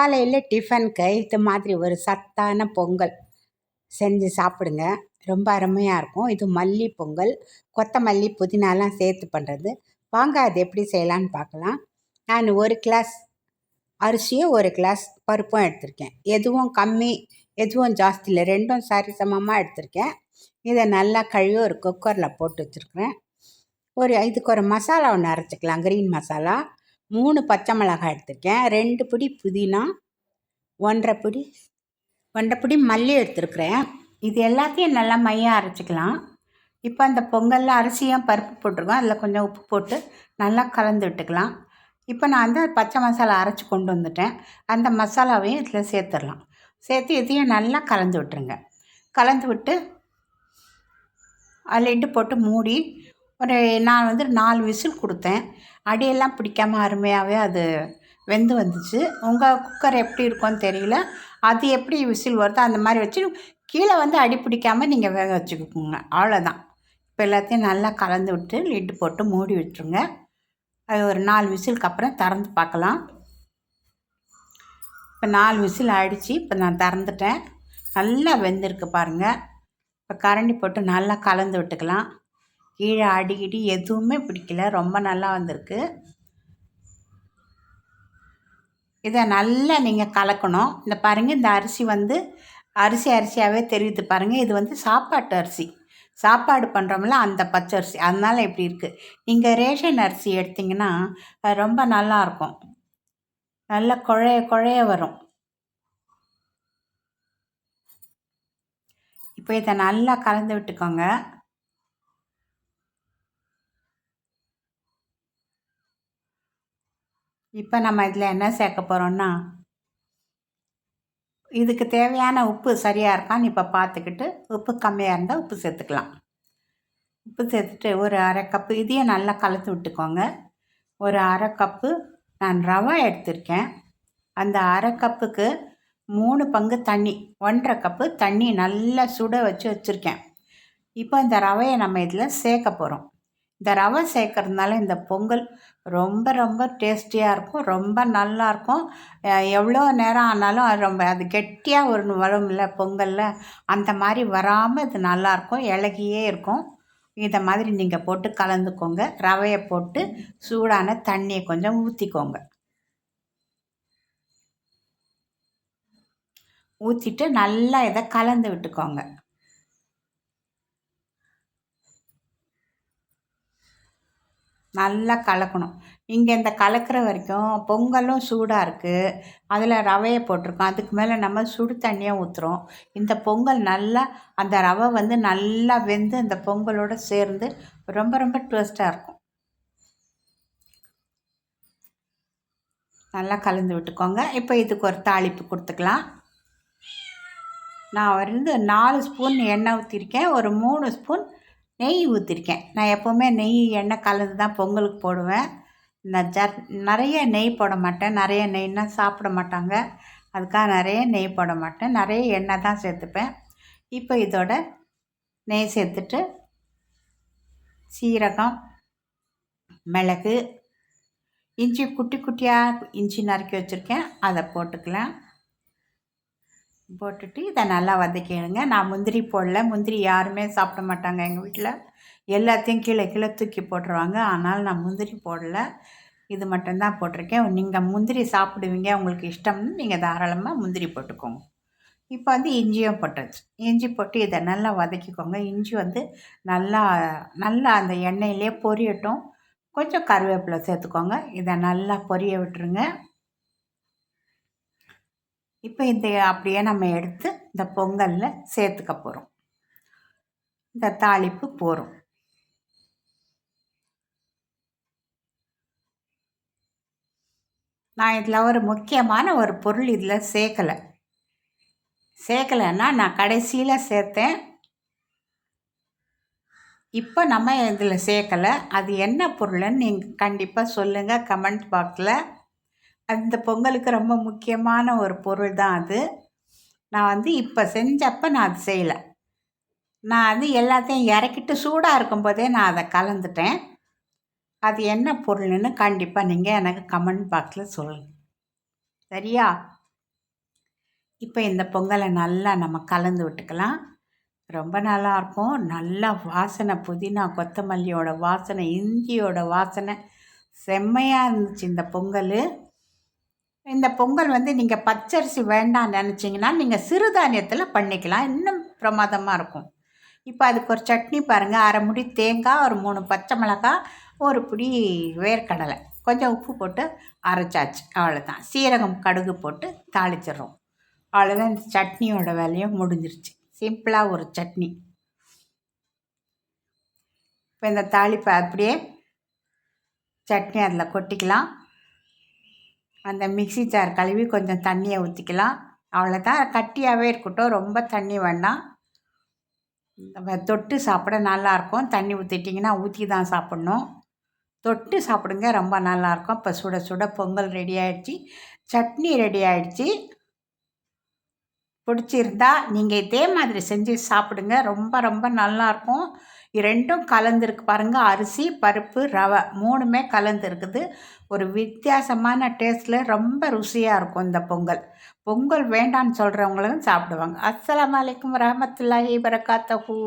காலையில் டிஃபனுக்கு இது மாதிரி ஒரு சத்தான பொங்கல் செஞ்சு சாப்பிடுங்க. ரொம்ப அருமையாக இருக்கும். இது மல்லி பொங்கல், கொத்தமல்லி புதினாலாம் சேர்த்து பண்ணுறது. வாங்க அது எப்படி செய்யலான்னு பார்க்கலாம். நான் 1 கிளாஸ் அரிசியும் 1 கிளாஸ் பருப்பும் எடுத்திருக்கேன். எதுவும் கம்மி எதுவும் ஜாஸ்தி இல்லை, ரெண்டும் சரிசமமாக எடுத்திருக்கேன். இதை நல்லா கழுவி ஒரு குக்கரில் போட்டு வச்சுருக்கிறேன். இதுக்கு ஒரு மசாலா ஒன்று அரைச்சிக்கலாம், க்ரீன் மசாலா. 3 பச்சை மிளகாய் எடுத்திருக்கேன், 2 பிடி புதினா, 1.5 பிடி மல்லி எடுத்துருக்குறேன். இது எல்லாத்தையும் நல்லா மையாக அரைச்சிக்கலாம். இப்போ அந்த பொங்கலில் அரிசியும் பருப்பு போட்டிருக்கோம், அதில் கொஞ்சம் உப்பு போட்டு நல்லா கலந்து விட்டுக்கலாம். இப்போ நான் வந்து பச்சை மசாலா அரைச்சி கொண்டு வந்துட்டேன். அந்த மசாலாவையும் இதில் சேர்த்துடலாம். சேர்த்து இதையும் நல்லா கலந்து விட்டுருங்க. கலந்து விட்டு லிட்டு போட்டு மூடி நான் வந்து 4 விசில் கொடுத்தேன். அடியெல்லாம் பிடிக்காமல் அருமையாகவே அது வெந்து வந்துச்சு. உங்கள் குக்கர் எப்படி இருக்கும்னு தெரியல, அது எப்படி விசில் வருதோ அந்த மாதிரி வச்சு கீழே வந்து அடி பிடிக்காமல் நீங்கள் வேக வச்சுக்கோங்க, அவ்வளோதான். இப்போ எல்லாத்தையும் நல்லா கலந்து விட்டு லிட்டு போட்டு மூடி விட்டுருங்க. அது ஒரு 4 விசிலுக்கு அப்புறம் திறந்து பார்க்கலாம். இப்போ 4 விசில் ஆகிடுச்சி. இப்போ நான் திறந்துட்டேன். நல்லா வெந்திருக்கு பாருங்கள். இப்போ கரண்டி போட்டு நல்லா கலந்து விட்டுக்கலாம். கீழே அடிக்கடி எதுவுமே பிடிக்கல, ரொம்ப நல்லா வந்திருக்கு. இதை நல்லா நீங்கள் கலக்கணும். இந்த பாருங்கள், இந்த அரிசி வந்து அரிசியாகவே தெரியுது பாருங்கள். இது வந்து சாப்பாட்டு அரிசி, சாப்பாடு பண்ணுறோம்ல அந்த பச்சரிசி, அதனால் இப்படி இருக்குது. நீங்கள் ரேஷன் அரிசி எடுத்திங்கன்னா ரொம்ப நல்லாயிருக்கும், நல்லா குழைய வரும். இப்போ இதை நல்லா கலந்து விட்டுக்கோங்க. இப்போ நம்ம இதில் என்ன சேர்க்க போகிறோம்னா, இதுக்கு தேவையான உப்பு சரியாக இருக்கான்னு இப்போ பார்த்துக்கிட்டு, உப்பு கம்மியாக இருந்தால் உப்பு சேர்த்துக்கலாம். உப்பு சேர்த்துட்டு ஒரு 1/2 கப்பு இதையும் நல்லா கலந்து விட்டுக்கோங்க. ஒரு 1/2 கப்பு நான் ரவை எடுத்திருக்கேன். அந்த 1/2 கப்புக்கு 3 பங்கு தண்ணி, 1/2 கப்பு தண்ணி நல்லா சுட வச்சுருக்கேன். இப்போ இந்த ரவையை நம்ம இதில் சேர்க்க போகிறோம். இந்த ரவை சேர்க்கறதுனால இந்த பொங்கல் ரொம்ப ரொம்ப டேஸ்டியாக இருக்கும், ரொம்ப நல்லாயிருக்கும். எவ்வளோ நேரம் ஆனாலும் அது கெட்டியாக வரும்ல பொங்கலில், அந்த மாதிரி வராமல் இது நல்லாயிருக்கும், இலகியே இருக்கும். இதை மாதிரி நீங்கள் போட்டு கலந்துக்கோங்க. ரவையை போட்டு சூடான தண்ணியை கொஞ்சம் ஊற்றிக்கோங்க. ஊற்றிட்டு நல்லா இதை கலந்து விட்டுக்கோங்க. நல்லா கலக்கணும். இங்கே இந்த கலக்கிற வரைக்கும் பொங்கலும் சூடாக இருக்குது, அதில் ரவையை போட்டிருக்கோம், அதுக்கு மேலே நம்ம சுடு தண்ணியாக ஊற்றுறோம். இந்த பொங்கல் நல்லா அந்த ரவை வந்து நல்லா வெந்து அந்த பொங்கலோடு சேர்ந்து ரொம்ப ரொம்ப டேஸ்ட்டாக இருக்கும். நல்லா கலந்து விட்டுக்கோங்க. இப்போ இதுக்கு ஒரு தாளிப்பு கொடுத்துக்கலாம். நான் வந்து 4 ஸ்பூன் எண்ணெய் ஊற்றிருக்கேன், ஒரு 3 ஸ்பூன் நெய் ஊற்றிருக்கேன். நான் எப்போவுமே நெய் எண்ணெய் கலந்து தான் பொங்கலுக்கு போடுவேன். நான் நிறைய நெய் போட மாட்டேன், நிறைய நெய்னா சாப்பிட மாட்டாங்க, அதுக்காக நிறைய நெய் போட மாட்டேன், நிறைய எண்ணெய் தான் சேர்த்துப்பேன். இப்போ இதோட நெய் சேர்த்துட்டு சீரகம், மிளகு, இஞ்சி குட்டி குட்டியாக இஞ்சி நறுக்கி வச்சுருக்கேன், அதை போட்டுக்கலாம். போட்டுட்டு இதை நல்லா வதக்கிடுங்க. நான் முந்திரி போடல, முந்திரி யாருமே சாப்பிட மாட்டாங்க எங்கள் வீட்டில், எல்லாத்தையும் கீழே தூக்கி போட்டுருவாங்க. ஆனால் நான் முந்திரி போடலை, இது மட்டும்தான் போட்டிருக்கேன். நீங்கள் முந்திரி சாப்பிடுவீங்க, உங்களுக்கு இஷ்டம்னு நீங்கள் தாராளமாக முந்திரி போட்டுக்கோங்க. இப்போ வந்து இஞ்சியும் போட்டாச்சு. இஞ்சி போட்டு இதை நல்லா வதக்கிக்கோங்க. இஞ்சி வந்து நல்லா அந்த எண்ணெயிலே பொரியட்டும். கொஞ்சம் கருவேப்பிலை சேர்த்துக்கோங்க. இதை நல்லா பொரிய விட்டுருங்க. இப்போ இந்த அப்படியே நம்ம எடுத்து இந்த பொங்கலில் சேர்த்துக்க போகிறோம். இந்த தாளிப்பு போகிறோம். நான் இதில் ஒரு முக்கியமான ஒரு பொருள் இதில் சேர்க்கலைன்னா நான் கடைசியில் சேர்த்தேன். இப்போ நம்ம இதில் சேர்க்கலை. அது என்ன பொருள்னு நீங்கள் கண்டிப்பாக சொல்லுங்கள் கமெண்ட் பாக்ஸில். அந்த பொங்கலுக்கு ரொம்ப முக்கியமான ஒரு பொருள் தான் அது. நான் வந்து இப்போ செஞ்சப்போ நான் அது செய்யலை. நான் அது எல்லாத்தையும் இறக்கிட்டு சூடாக இருக்கும்போதே நான் அதை கலந்துட்டேன். அது என்ன பொருள்னு கண்டிப்பாக நீங்கள் எனக்கு கமெண்ட் பாக்ஸில் சொல்லுங்கள், சரியா? இப்போ இந்த பொங்கலை நல்லா நம்ம கலந்து விட்டுக்கலாம். ரொம்ப நல்லாயிருக்கும். நல்லா வாசனை, புதினா கொத்தமல்லியோட வாசனை, இஞ்சியோட வாசனை செம்மையாக இருந்துச்சு இந்த பொங்கல். இந்த பொங்கல் நீங்கள் பச்சரிசி வேண்டாம்னு நினச்சிங்கன்னா நீங்கள் சிறுதானியத்தில் பண்ணிக்கலாம், இன்னும் பிரமாதமாக இருக்கும். இப்போ அதுக்கு ஒரு சட்னி பாருங்கள். அரை முடி தேங்காய், ஒரு 3 பச்சை மிளகாய், ஒரு பிடி வேர்க்கடலை, கொஞ்சம் உப்பு போட்டு அரைச்சாச்சு. அவ்வளோதான். சீரகம் கடுகு போட்டு தாளிச்சிடுறோம். அவ்வளோதான். இந்த சட்னியோட வேலையும் முடிஞ்சிருச்சு. சிம்பிளாக ஒரு சட்னி. இப்போ இந்த தாளிப்பை அப்படியே சட்னி அதில் கொட்டிக்கலாம். அந்த மிக்ஸி ஜார் கழுவி கொஞ்சம் தண்ணியை ஊற்றிக்கலாம். அவ்வளோதான். கட்டியாகவே இருக்கட்டும், ரொம்ப தண்ணி வேண்டாம். தொட்டு சாப்பிட நல்லாயிருக்கும். தண்ணி ஊற்றிட்டிங்கன்னா ஊற்றி தான் சாப்பிட்ணும். தொட்டு சாப்பிடுங்க, ரொம்ப நல்லாயிருக்கும். இப்போ சுட சுட பொங்கல் ரெடி ஆகிடுச்சி, சட்னி ரெடி ஆகிடுச்சி. பிடிச்சிருந்தா நீங்கள் இதே மாதிரி செஞ்சு சாப்பிடுங்க. ரொம்ப ரொம்ப நல்லாயிருக்கும். ரெண்டும் கலந்துருக்கு பாருங்கள். அரிசி, பருப்பு, ரவை 3மே கலந்துருக்குது. ஒரு வித்தியாசமான டேஸ்ட்டில் ரொம்ப ருசியாக இருக்கும் இந்த பொங்கல். பொங்கல் வேண்டான்னு சொல்கிறவங்களும் சாப்பிடுவாங்க. அஸ்ஸலாமு அலைக்கும் வரஹ்மத்துல்லாஹி வபரகாத்துஹு.